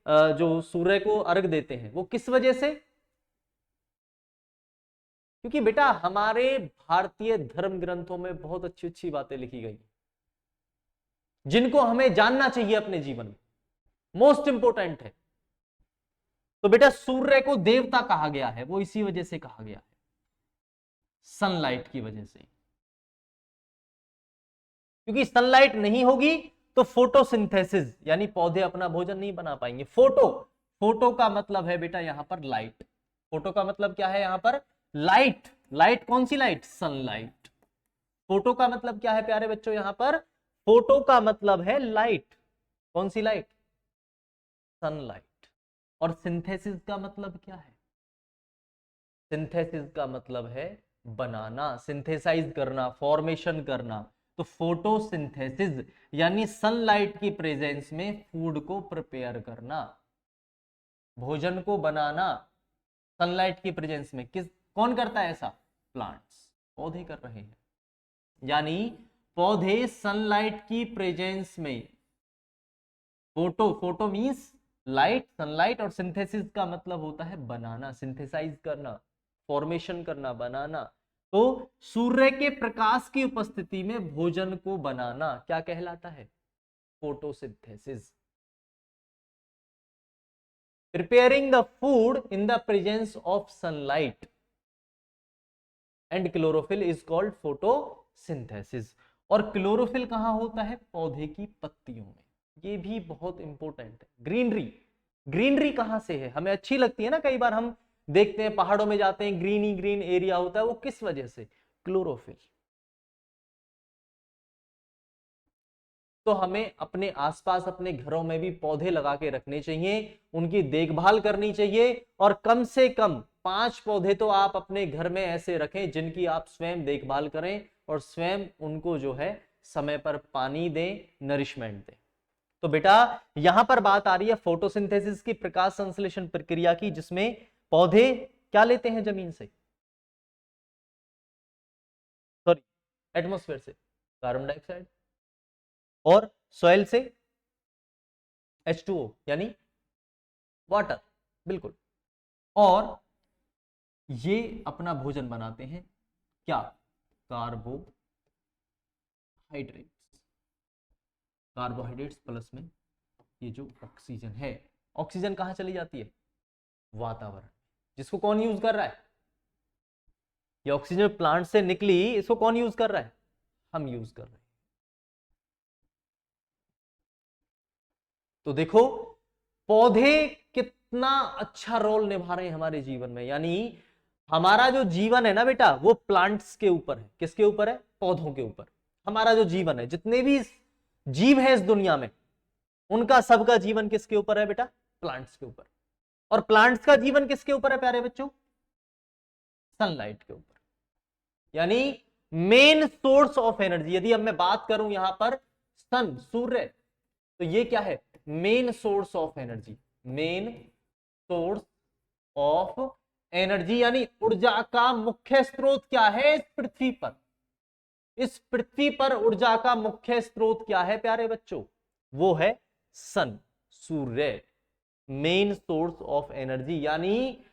जो सूर्य को अर्घ देते हैं, वो किस वजह से? क्योंकि बेटा हमारे भारतीय धर्म ग्रंथों में बहुत अच्छी अच्छी बातें लिखी गई जिनको हमें जानना चाहिए अपने जीवन में, मोस्ट इंपोर्टेंट है। तो बेटा सूर्य को देवता कहा गया है, वो इसी वजह से कहा गया है, सनलाइट की वजह से। क्योंकि सनलाइट नहीं होगी तो फोटोसिंथेसिस यानी पौधे अपना भोजन नहीं बना पाएंगे। फोटो का मतलब है बेटा यहां पर लाइट। फोटो का मतलब क्या है यहां पर? लाइट। लाइट कौन सी लाइट? सनलाइट। फोटो का मतलब क्या है प्यारे बच्चों यहां पर? फोटो का मतलब है लाइट। कौन सी लाइट? सनलाइट। और सिंथेसिस का मतलब क्या है? सिंथेसिस का मतलब है बनाना, सिंथेसाइज करना, फॉर्मेशन करना। तो फोटोसिंथेसिस यानी सनलाइट की प्रेजेंस में फूड को प्रिपेयर करना, भोजन को बनाना सनलाइट की प्रेजेंस में। कौन करता है ऐसा? प्लांट्स, पौधे कर रहे हैं। यानी पौधे सनलाइट की प्रेजेंस में, फोटो मींस लाइट, सनलाइट, और सिंथेसिस का मतलब होता है बनाना, सिंथेसाइज करना, फॉर्मेशन करना, बनाना। तो सूर्य के प्रकाश की उपस्थिति में भोजन को बनाना क्या कहलाता है? Photosynthesis. Preparing the food in the presence of sunlight and chlorophyll is called photosynthesis. और क्लोरोफिल कहां होता है? पौधे की पत्तियों में। ये भी बहुत इंपॉर्टेंट है। ग्रीनरी, ग्रीनरी कहां से है? हमें अच्छी लगती है ना, कई बार हम देखते हैं पहाड़ों में जाते हैं, ग्रीन ही ग्रीन एरिया होता है, वो किस वजह से? क्लोरोफिल। तो हमें अपने आसपास, अपने घरों में भी पौधे लगा के रखने चाहिए, उनकी देखभाल करनी चाहिए, और कम से कम 5 पौधे तो आप अपने घर में ऐसे रखें जिनकी आप स्वयं देखभाल करें और स्वयं उनको जो है समय पर पानी दें, नरिशमेंट दें। तो बेटा यहां पर बात आ रही है फोटोसिंथेसिस की, प्रकाश संश्लेषण प्रक्रिया की, जिसमें पौधे क्या लेते हैं जमीन से, सॉरी एटमॉस्फेयर से कार्बन डाइऑक्साइड, और सॉइल से H2O यानी वाटर, बिल्कुल। और ये अपना भोजन बनाते हैं क्या? कार्बोहाइड्रेट्स। कार्बोहाइड्रेट्स प्लस में ये जो ऑक्सीजन है, ऑक्सीजन कहां चली जाती है? वातावरण। जिसको कौन यूज कर रहा है? ये ऑक्सीजन प्लांट से निकली, इसको कौन यूज कर रहा है? हम यूज कर रहे हैं। तो देखो पौधे कितना अच्छा रोल निभा रहे हैं हमारे जीवन में। यानी हमारा जो जीवन है ना बेटा, वो प्लांट्स के ऊपर है। किसके ऊपर है? पौधों के ऊपर। हमारा जो जीवन है, जितने भी जीव है इस दुनिया में, उनका सबका जीवन किसके ऊपर है बेटा? प्लांट्स के ऊपर। और प्लांट्स का जीवन किसके ऊपर है प्यारे बच्चों? सनलाइट के ऊपर। यानी मेन सोर्स ऑफ एनर्जी, यदि अब मैं बात करूं यहां पर सन, सूर्य, तो ये क्या है? Main source of energy, main source of energy. यानी ऊर्जा का मुख्य स्रोत क्या है इस पृथ्वी पर? इस पृथ्वी पर ऊर्जा का मुख्य स्रोत क्या है प्यारे बच्चों? वो है सन, सूर्य, मेन सोर्स ऑफ एनर्जी। यानी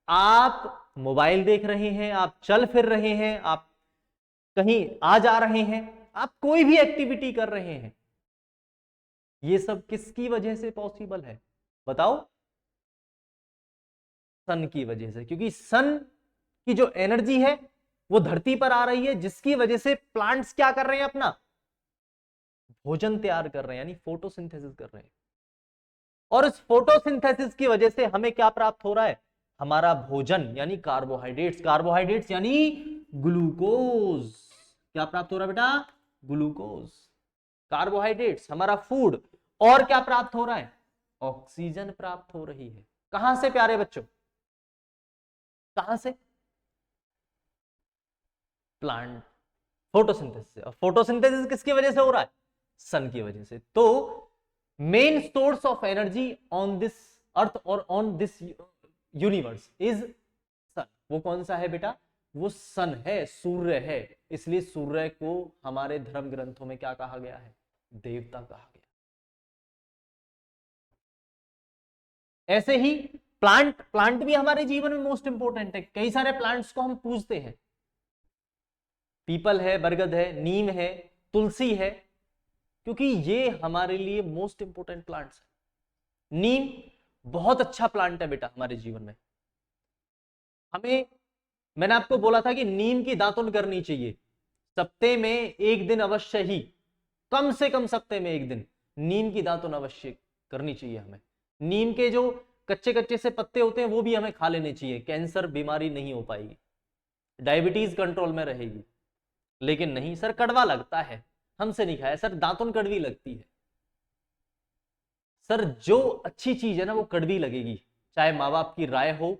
आप मोबाइल देख रहे हैं, आप चल फिर रहे हैं, आप कहीं आ जा रहे हैं, आप कोई भी एक्टिविटी कर रहे हैं, ये सब किसकी वजह से पॉसिबल है? बताओ। सन की वजह से। क्योंकि सन की जो एनर्जी है वो धरती पर आ रही है, जिसकी वजह से प्लांट्स क्या कर रहे हैं? अपना भोजन तैयार कर रहे हैं, यानी फोटोसिंथेसिस कर रहे हैं। और इस फोटोसिंथेसिस की वजह से हमें क्या प्राप्त हो रहा है? हमारा भोजन यानी कार्बोहाइड्रेट्स। कार्बोहाइड्रेट्स यानी ग्लूकोज। क्या प्राप्त हो रहा है बेटा? ग्लूकोज, कार्बोहाइड्रेट्स, हमारा फूड। और क्या प्राप्त हो रहा है? ऑक्सीजन प्राप्त हो रही है। कहां से प्यारे बच्चों? कहां से? प्लांट, फोटोसिंथेसिस से। और फोटोसिंथेसिस किसकी वजह से हो रहा है? सन की वजह से। तो main source of energy on this earth और ऑन दिस यूनिवर्स इज सन। वो कौन सा है बेटा? वो सन है, सूर्य है। इसलिए सूर्य को हमारे धर्म ग्रंथों में क्या कहा गया है? देवता कहा गया। ऐसे ही प्लांट भी हमारे जीवन में मोस्ट इंपोर्टेंट है। कई सारे प्लांट्स को हम पूजते हैं, पीपल है, बरगद है, नीम है, तुलसी है, क्योंकि ये हमारे लिए मोस्ट इंपोर्टेंट प्लांट्स है। नीम बहुत अच्छा प्लांट है बेटा हमारे जीवन में। मैंने आपको बोला था कि नीम की दातुन करनी चाहिए सप्ते में एक दिन अवश्य ही, कम से कम सप्ते में एक दिन नीम की दातुन अवश्य करनी चाहिए हमें। नीम के जो कच्चे कच्चे से पत्ते होते हैं वो भी हमें खा लेने चाहिए। कैंसर बीमारी नहीं हो पाएगी, डायबिटीज कंट्रोल में रहेगी। लेकिन नहीं सर, कड़वा लगता है, हमसे नहीं खाया सर, दातुन कड़वी लगती है। सर जो अच्छी चीज है ना वो कड़वी लगेगी, चाहे माँ बाप की राय हो,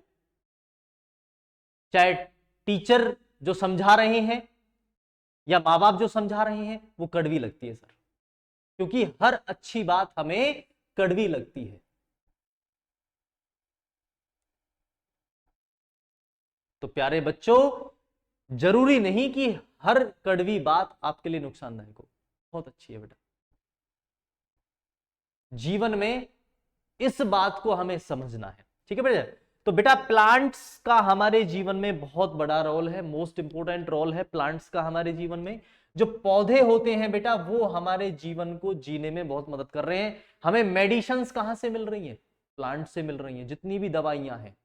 चाहे टीचर जो समझा रहे हैं या माँ बाप जो समझा रहे हैं, वो कड़वी लगती है सर, क्योंकि हर अच्छी बात हमें कड़वी लगती है। तो प्यारे बच्चों, जरूरी नहीं कि हर कड़वी बात आपके लिए नुकसानदायक हो। बहुत अच्छी है बेटा। जीवन में इस बात को हमें समझना है, ठीक है बेटा। तो बेटा प्लांट्स का हमारे जीवन में बहुत बड़ा रोल है, मोस्ट इंपोर्टेंट रोल है प्लांट्स का हमारे जीवन में। जो पौधे होते हैं बेटा, वो हमारे जीवन को जीने में बहुत मदद कर रहे हैं। हमें मेडिसिन्स कहां से मिल रही हैं? प्लांट से मिल रही हैं। जितनी भी दवाइयां हैं,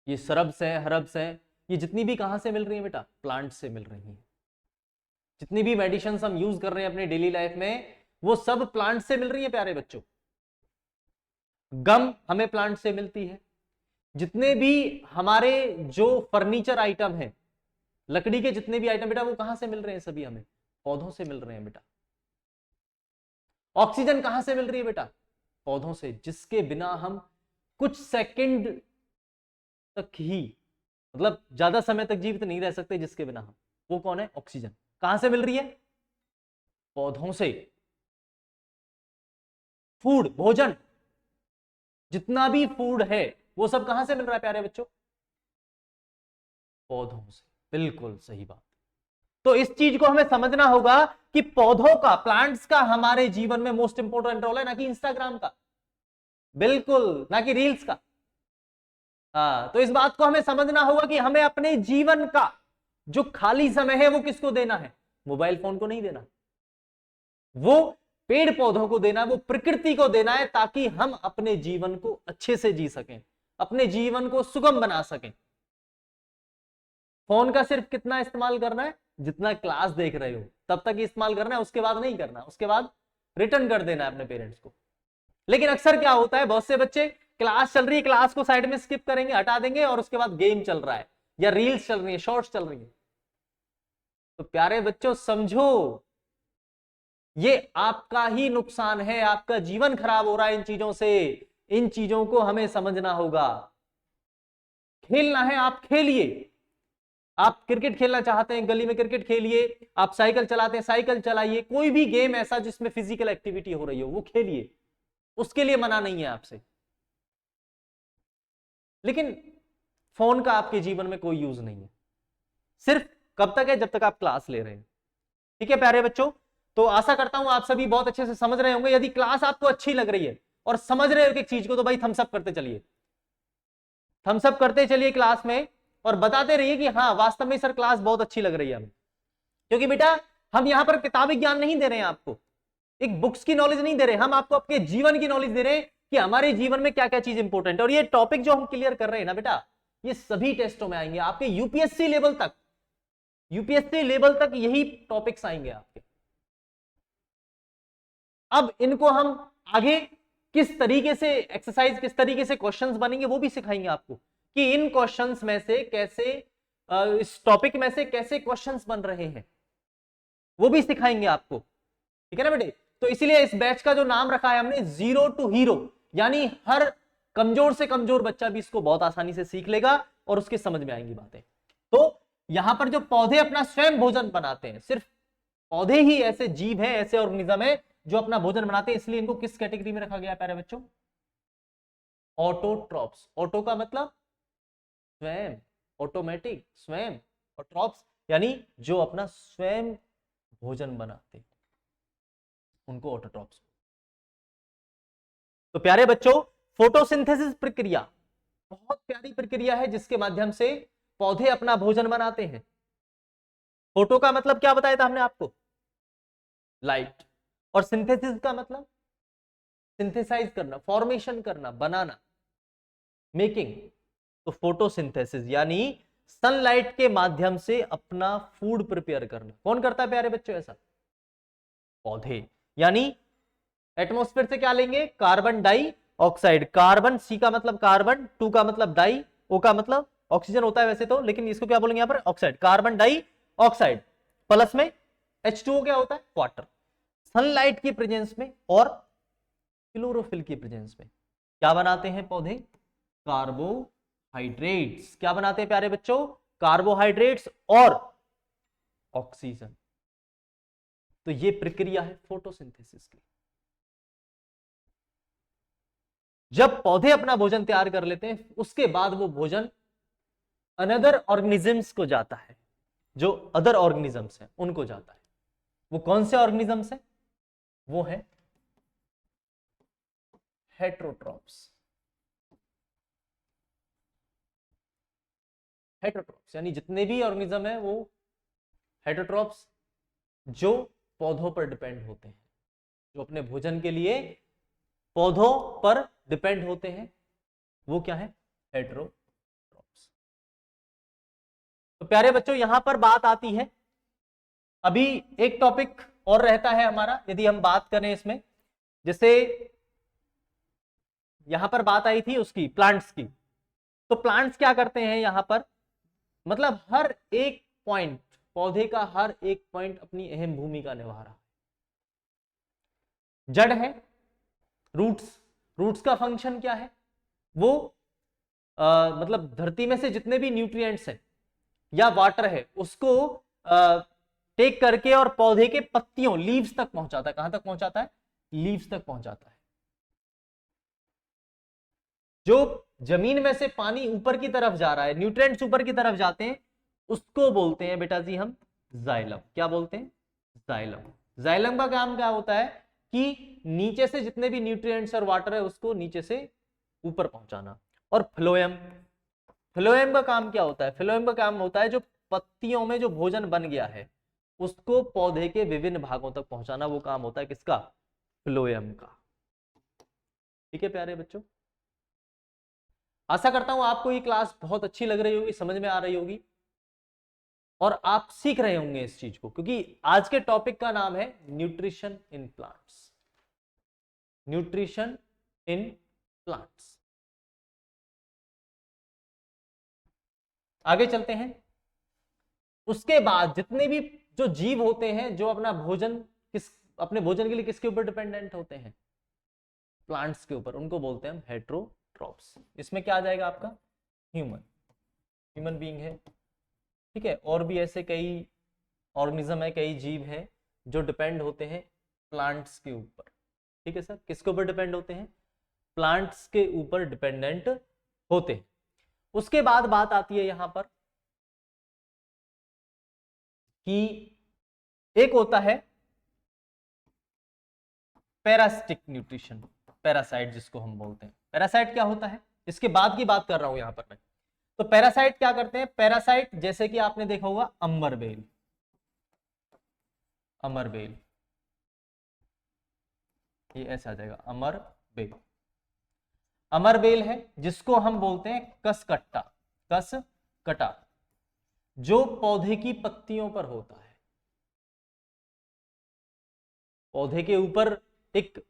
ये सरब्स हैं, हर्ब्स हैं, ये जितनी भी कहां से मिल रही हैं बेटा? प्लांट से मिल रही हैं। जितनी भी मेडिसिन हम यूज कर रहे हैं अपने डेली लाइफ में, वो सब प्लांट से मिल रही है प्यारे बच्चों। गम हमें प्लांट से मिलती है। जितने भी हमारे जो फर्नीचर आइटम है, लकड़ी के जितने भी आइटम बेटा, वो कहां से मिल रहे हैं? सभी हमें पौधों से मिल रहे हैं बेटा। ऑक्सीजन कहां से मिल रही है बेटा? पौधों से, जिसके बिना हम कुछ सेकंड तक ही, मतलब ज्यादा समय तक जीवित नहीं रह सकते जिसके बिना हम। वो कौन है? ऑक्सीजन। कहां से मिल रही है? पौधों से। फूड, भोजन, जितना भी फूड है वो सब कहां से मिल रहा है प्यारे बच्चों? पौधों से। बिल्कुल सही बात। तो इस चीज को हमें समझना होगा कि पौधों का, प्लांट्स का हमारे जीवन में मोस्ट इंपोर्टेंट रोल है, ना कि इंस्टाग्राम का, बिल्कुल ना कि रील्स का। हाँ, तो इस बात को हमें समझना होगा कि हमें अपने जीवन का जो खाली समय है वो किसको देना है? मोबाइल फोन को नहीं देना, वो पेड़ पौधों को देना है, वो प्रकृति को देना है, ताकि हम अपने जीवन को अच्छे से जी सकें, अपने जीवन को सुगम बना सकें। फोन का सिर्फ कितना इस्तेमाल करना है? जितना क्लास देख रहे हो तब तक इस्तेमाल करना है, उसके बाद नहीं करना, उसके बाद रिटर्न कर देना है अपने पेरेंट्स को। लेकिन अक्सर क्या होता है, बहुत से बच्चे क्लास चल रही है, क्लास को साइड में स्किप करेंगे, हटा देंगे, और उसके बाद गेम चल रहा है या रील्स चल रही है, शॉर्ट्स चल रही है। तो प्यारे बच्चों समझो, ये आपका ही नुकसान है, आपका जीवन खराब हो रहा है इन चीजों से। इन चीजों को हमें समझना होगा। खेलना है, आप खेलिए। आप क्रिकेट खेलना चाहते हैं, गली में क्रिकेट खेलिए। आप साइकिल चलाते हैं, साइकिल चलाइए। कोई भी गेम ऐसा जिसमें फिजिकल एक्टिविटी हो रही हो, वो खेलिए, उसके लिए मना नहीं है आपसे। लेकिन फोन का आपके जीवन में कोई यूज नहीं है। सिर्फ कब तक है? जब तक आप क्लास ले रहे हैं। ठीक है प्यारे बच्चों, तो आशा करता हूं आप सभी बहुत अच्छे से समझ रहे होंगे। यदि क्लास आपको अच्छी लग रही है और समझ रहे हो एक चीज को, तो भाई थम्स अप करते चलिए, थम्स अप करते चलिए क्लास में, और बताते रहिए कि हाँ वास्तव में सर क्लास बहुत अच्छी लग रही है हमें। क्योंकि बेटा हम यहां पर किताबी ज्ञान नहीं दे रहे हैं आपको, एक बुक्स की नॉलेज नहीं दे रहे, हम आपको अपने जीवन की नॉलेज दे रहे हैं कि हमारे जीवन में क्या क्या चीज इंपॉर्टेंट है। और ये टॉपिक जो हम क्लियर कर रहे हैं ना बेटा, ये सभी टेस्टों में आएंगे, आपके यूपीएससी लेवल तक, यूपीएससी लेवल तक यही टॉपिक्स आएंगे आपके। अब इनको हम आगे किस तरीके से एक्सरसाइज, किस तरीके से क्वेश्चंस बनेंगे, वो भी सिखाएंगे आपको कि इन क्वेश्चंस में से कैसे, इस टॉपिक में से कैसे क्वेश्चंस बन रहे हैं, वो भी सिखाएंगे आपको। ठीक है ना बेटे? तो इसीलिए इस बैच का जो नाम रखा है हमने, जीरो टू हीरो, यानी हर कमजोर से कमजोर बच्चा भी इसको बहुत आसानी से सीख लेगा और उसके समझ में आएंगी बातें। तो यहां पर जो पौधे अपना स्वयं भोजन बनाते हैं, सिर्फ पौधे ही ऐसे जीव हैं, ऐसे ऑर्गेनिज्म है जो अपना भोजन बनाते हैं, इसलिए इनको किस कैटेगरी में रखा गया है प्यारे बच्चों? ऑटोट्रॉप्स। ऑटो का मतलब स्वयं, ऑटोमेटिक, स्वयं, और ट्रॉप्स यानी जो अपना स्वयं भोजन बनाते, उनको ऑटोट्रॉप्स। तो प्यारे बच्चों, फोटोसिंथेसिस प्रक्रिया बहुत प्यारी प्रक्रिया है जिसके माध्यम से पौधे अपना भोजन बनाते हैं। फोटो का मतलब क्या बताया था हमने आपको? लाइट। और सिंथेसिस का मतलब सिंथेसाइज करना, फॉर्मेशन करना, बनाना, मेकिंग। तो फोटोसिंथेसिस यानी सनलाइट के माध्यम से अपना फूड प्रिपेयर करना। कौन करता है प्यारे बच्चों ऐसा? पौधे। यानी एटमॉस्फेयर से क्या लेंगे? Carbon dioxide. कार्बन, सी का मतलब कार्बन, टू का मतलब डाई, ओ का मतलब ऑक्सीजन होता है वैसे तो, लेकिन इसको क्या बोलेंगे यहां पर? ऑक्साइड। कार्बन डाइऑक्साइड प्लस में H2O क्या होता है? वाटर। सनलाइट की प्रेजेंस में और क्लोरोफिल की प्रेजेंस में क्या बनाते हैं पौधे? कार्बोहाइड्रेट। हाइड्रेट्स क्या बनाते हैं प्यारे बच्चों? कार्बोहाइड्रेट्स और ऑक्सीजन। तो ये प्रक्रिया है फोटोसिंथेसिस की। जब पौधे अपना भोजन तैयार कर लेते हैं उसके बाद वो भोजन अनदर ऑर्गेनिजम्स को जाता है, जो अदर ऑर्गेनिजम्स हैं उनको जाता है। वो कौन से ऑर्गेनिजम्स हैं? वो है हेट्रोट्रॉप्स। हेट्रोट्रॉप्स यानी जितने भी ऑर्गेनिज्म है वो हेट्रोट्रॉप्स, जो पौधों पर डिपेंड होते हैं, जो अपने भोजन के लिए पौधों पर डिपेंड होते हैं, वो क्या है? हेट्रोट्रॉप्स। तो प्यारे बच्चों यहां पर बात आती है, अभी एक टॉपिक और रहता है हमारा, यदि हम बात करें इसमें, जैसे यहां पर बात आई थी उसकी प्लांट्स की। तो प्लांट्स क्या करते हैं यहां पर, मतलब हर एक पॉइंट, पौधे का हर एक पॉइंट अपनी अहम भूमिका निभा रहा है। जड़ है, रूट्स, रूट्स का फंक्शन क्या है? वो मतलब धरती में से जितने भी न्यूट्रिएंट्स हैं या वाटर है उसको टेक करके और पौधे के पत्तियों, लीव्स तक पहुंचाता है। कहां तक पहुंचाता है? लीव्स तक पहुंचाता है। जो जमीन में से पानी ऊपर की तरफ जा रहा है, न्यूट्रिएंट्स ऊपर की तरफ जाते हैं, उसको बोलते हैं बेटा जी हम जाइलम। क्या बोलते हैं? जाइलम। जाइलम का काम क्या होता है कि नीचे से जितने भी न्यूट्रिएंट्स और वाटर है उसको नीचे से ऊपर पहुंचाना। और फ्लोएम, फ्लोएम का काम क्या होता है? फ्लोएम का काम होता है जो पत्तियों में जो भोजन बन गया है उसको पौधे के विभिन्न भागों तक पहुंचाना। वो काम होता है किसका? फ्लोएम का। ठीक है प्यारे बच्चों, आशा करता हूं आपको ये क्लास बहुत अच्छी लग रही होगी, समझ में आ रही होगी और आप सीख रहे होंगे इस चीज को, क्योंकि आज के टॉपिक का नाम है nutrition in plants. Nutrition in plants. आगे चलते हैं। उसके बाद जितने भी जो जीव होते हैं जो अपना भोजन अपने भोजन के लिए किसके ऊपर डिपेंडेंट होते हैं? प्लांट्स के ऊपर, उनको बोलते हैं हम हेट्रोट्रॉप्स। इसमें क्या आ जाएगा आपका? ह्यूमन, ह्यूमन बीइंग है। ठीक है, और भी ऐसे कई ऑर्गेनिज्म है, कई जीव हैं जो डिपेंड होते हैं प्लांट्स के ऊपर। ठीक है सर, किसके ऊपर डिपेंड होते हैं? प्लांट्स के ऊपर डिपेंडेंट होते हैं। उसके बाद बात आती है यहां पर कि एक होता है पैरासिटिक न्यूट्रिशन, पैरासाइट जिसको हम बोलते हैं। पैरासाइट क्या होता है इसके बाद की बात कर रहा हूं यहां पर मैं। तो पैरासाइट क्या करते हैं? पैरासाइट जैसे कि आपने देखा होगा अमरबेल, अमरबेल, ये ऐसा आ जाएगा अमरबेल। अमरबेल है जिसको हम बोलते हैं कसकट्टा, कसकटा, जो पौधे की पत्तियों पर होता है। पौधे के ऊपर एक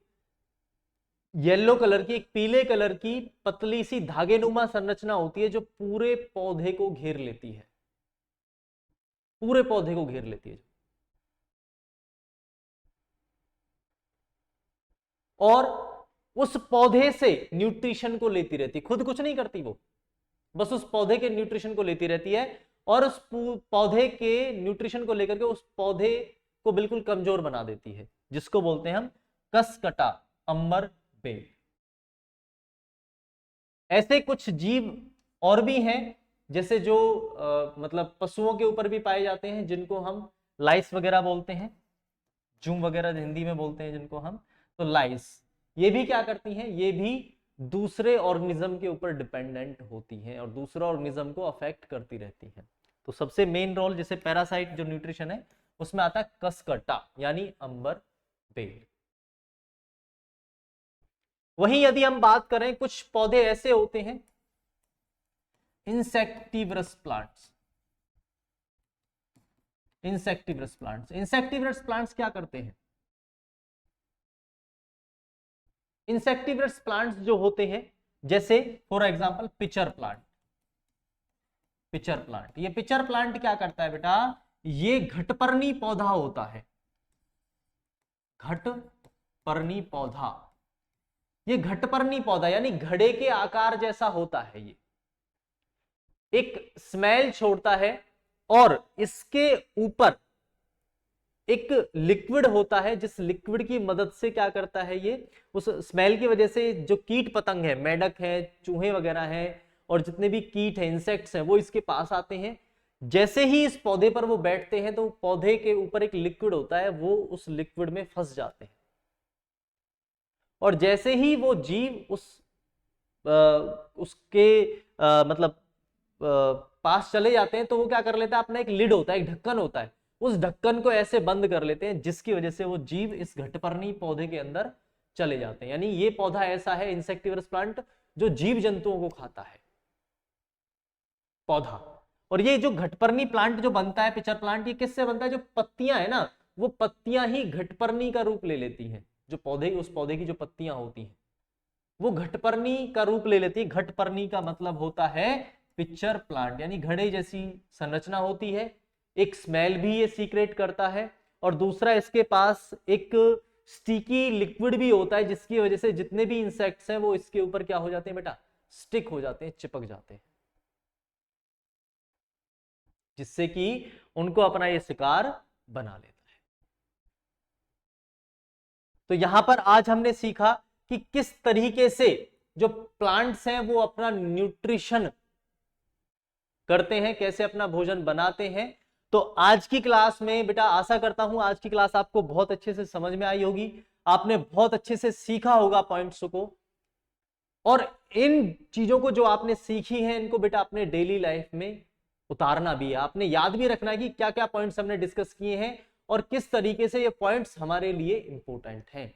येलो कलर की, एक पीले कलर की पतली सी धागेनुमा संरचना होती है जो पूरे पौधे को घेर लेती है, पूरे पौधे को घेर लेती है, और उस पौधे से न्यूट्रिशन को लेती रहती, खुद कुछ नहीं करती, वो बस उस पौधे के न्यूट्रिशन को लेती रहती है और उस पौधे के न्यूट्रिशन को लेकर के उस पौधे को बिल्कुल कमजोर बना देती है, जिसको बोलते हैं हम कसकटा, अमरबेल। ऐसे कुछ जीव और भी हैं जैसे जो मतलब पशुओं के ऊपर भी पाए जाते हैं, जिनको हम लाइस वगैरह बोलते हैं, जूम वगैरह हिंदी में बोलते हैं जिनको हम। तो लाइस ये भी क्या करती हैं? ये भी दूसरे ऑर्गेनिज्म के ऊपर डिपेंडेंट होती हैं और दूसरे ऑर्गेनिज्म को अफेक्ट करती रहती हैं। तो सबसे मेन रोल जैसे पैरासाइट जो न्यूट्रिशन है उसमें आता है कसकटा यानी अमरबेल। वहीं यदि हम बात करें, कुछ पौधे ऐसे होते हैं insectivorous plants. Insectivorous plants, insectivorous plants क्या करते हैं? इंसेक्टिवरस प्लांट्स जो होते हैं, जैसे for example pitcher plant, pitcher plant, ये पिचर प्लांट क्या करता है बेटा? ये घटपर्णी पौधा होता है, घटपर्णी पौधा। ये घटपर्णी पौधा यानी घड़े के आकार जैसा होता है ये, एक स्मेल छोड़ता है और इसके ऊपर एक लिक्विड होता है, जिस लिक्विड की मदद से क्या करता है ये, उस स्मेल की वजह से जो कीट पतंग है, मेढक है, चूहे वगैरह हैं और जितने भी कीट हैं, इंसेक्ट्स हैं, वो इसके पास आते हैं। जैसे ही इस पौधे पर वो बैठते हैं तो पौधे के ऊपर एक लिक्विड होता है, वो उस लिक्विड में फंस जाते हैं और जैसे ही वो जीव उसके मतलब पास चले जाते हैं तो वो क्या कर लेता है, अपना एक लिड होता है, एक ढक्कन होता है, उस ढक्कन को ऐसे बंद कर लेते हैं जिसकी वजह से वो जीव इस घटपर्णी पौधे के अंदर चले जाते हैं। यानी ये पौधा ऐसा है, इंसेक्टिवरस प्लांट, जो जीव जंतुओं को खाता है पौधा। और ये जो घटपर्णी प्लांट जो बनता है, पिचर प्लांट, ये किससे बनता है, जो पत्तियां है ना, वो पत्तियां ही घटपर्णी का रूप ले लेती हैं। जो पौधे, उस पौधे की जो पत्तियां होती हैं वो घटपर्णी का रूप ले लेती है। घटपर्णी का मतलब होता है पिक्चर प्लांट, यानी घड़े जैसी संरचना होती है, एक स्मेल भी ये सीक्रेट करता है और दूसरा इसके पास एक स्टिकी लिक्विड भी होता है जिसकी वजह से जितने भी इंसेक्ट्स हैं वो इसके ऊपर क्या हो जाते हैं बेटा, स्टिक हो जाते हैं, चिपक जाते हैं, जिससे कि उनको अपना ये शिकार बना लेता है। तो यहां पर आज हमने सीखा कि किस तरीके से जो प्लांट्स हैं वो अपना न्यूट्रिशन करते हैं, कैसे अपना भोजन बनाते हैं। तो आज की क्लास में बेटा आशा करता हूं आज की क्लास आपको बहुत अच्छे से समझ में आई होगी, आपने बहुत अच्छे से सीखा होगा पॉइंट्स को, और इन चीजों को जो आपने सीखी हैं इनको बेटा अपने डेली लाइफ में उतारना भी है। आपने याद भी रखना है कि क्या क्या पॉइंट्स हमने डिस्कस किए हैं और किस तरीके से ये पॉइंट्स हमारे लिए इंपॉर्टेंट हैं।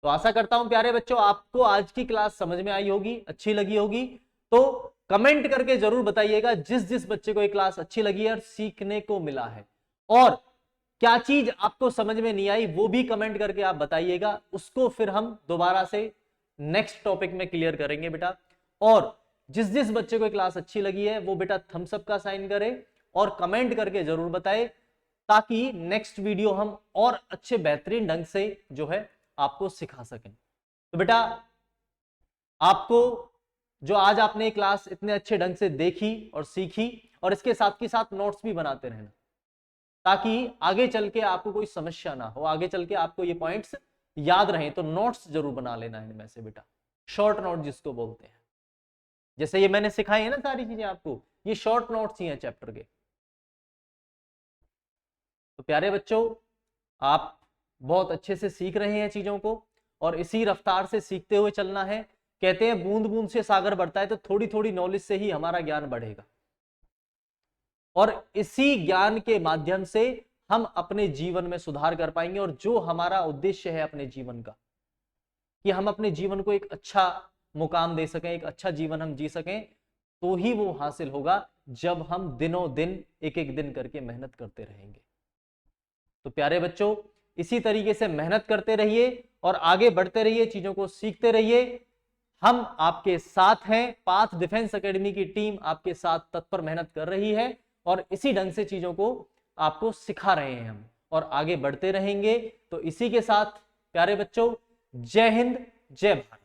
तो आशा करता हूं प्यारे बच्चों आपको आज की क्लास समझ में आई होगी, अच्छी लगी होगी। तो कमेंट करके जरूर बताइएगा जिस जिस बच्चे को ये क्लास अच्छी लगी है और सीखने को मिला है, और क्या चीज आपको समझ में नहीं आई वो भी कमेंट करके आप बताइएगा, उसको फिर हम दोबारा से नेक्स्ट टॉपिक में क्लियर करेंगे बेटा। और जिस जिस बच्चे को क्लास अच्छी लगी है वो बेटा थम्स अप का साइन करे और कमेंट करके जरूर बताए, ताकि नेक्स्ट वीडियो हम और अच्छे बेहतरीन ढंग से जो है आपको सिखा सकें। तो बेटा आपको जो आज आपने क्लास इतने अच्छे ढंग से देखी और सीखी, और इसके साथ के साथ नोट्स भी बनाते रहना, ताकि आगे चल के आपको कोई समस्या ना हो, आगे चल के आपको ये पॉइंट्स याद रहें। तो नोट्स जरूर बना लेना है इनमें से बेटा, शॉर्ट नोट जिसको बोलते हैं, जैसे ये मैंने सिखाई है ना सारी चीजें आपको, ये शॉर्ट नोट्स ही हैं चैप्टर के। तो प्यारे बच्चों आप बहुत अच्छे से सीख रहे हैं चीजों को, और इसी रफ्तार से सीखते हुए चलना है। कहते हैं बूंद बूंद से सागर बढ़ता है, तो थोड़ी थोड़ी नॉलेज से ही हमारा ज्ञान बढ़ेगा, और इसी ज्ञान के माध्यम से हम अपने जीवन में सुधार कर पाएंगे। और जो हमारा उद्देश्य है अपने जीवन का, कि हम अपने जीवन को एक अच्छा मुकाम दे सकें, एक अच्छा जीवन हम जी सकें, तो ही वो हासिल होगा जब हम दिनों दिन एक एक दिन करके मेहनत करते रहेंगे। तो प्यारे बच्चों इसी तरीके से मेहनत करते रहिए और आगे बढ़ते रहिए, चीजों को सीखते रहिए। हम आपके साथ हैं, पाथ डिफेंस एकेडमी की टीम आपके साथ तत्पर मेहनत कर रही है, और इसी ढंग से चीजों को आपको सिखा रहे हैं हम, और आगे बढ़ते रहेंगे। तो इसी के साथ प्यारे बच्चों जय हिंद, जय भारत।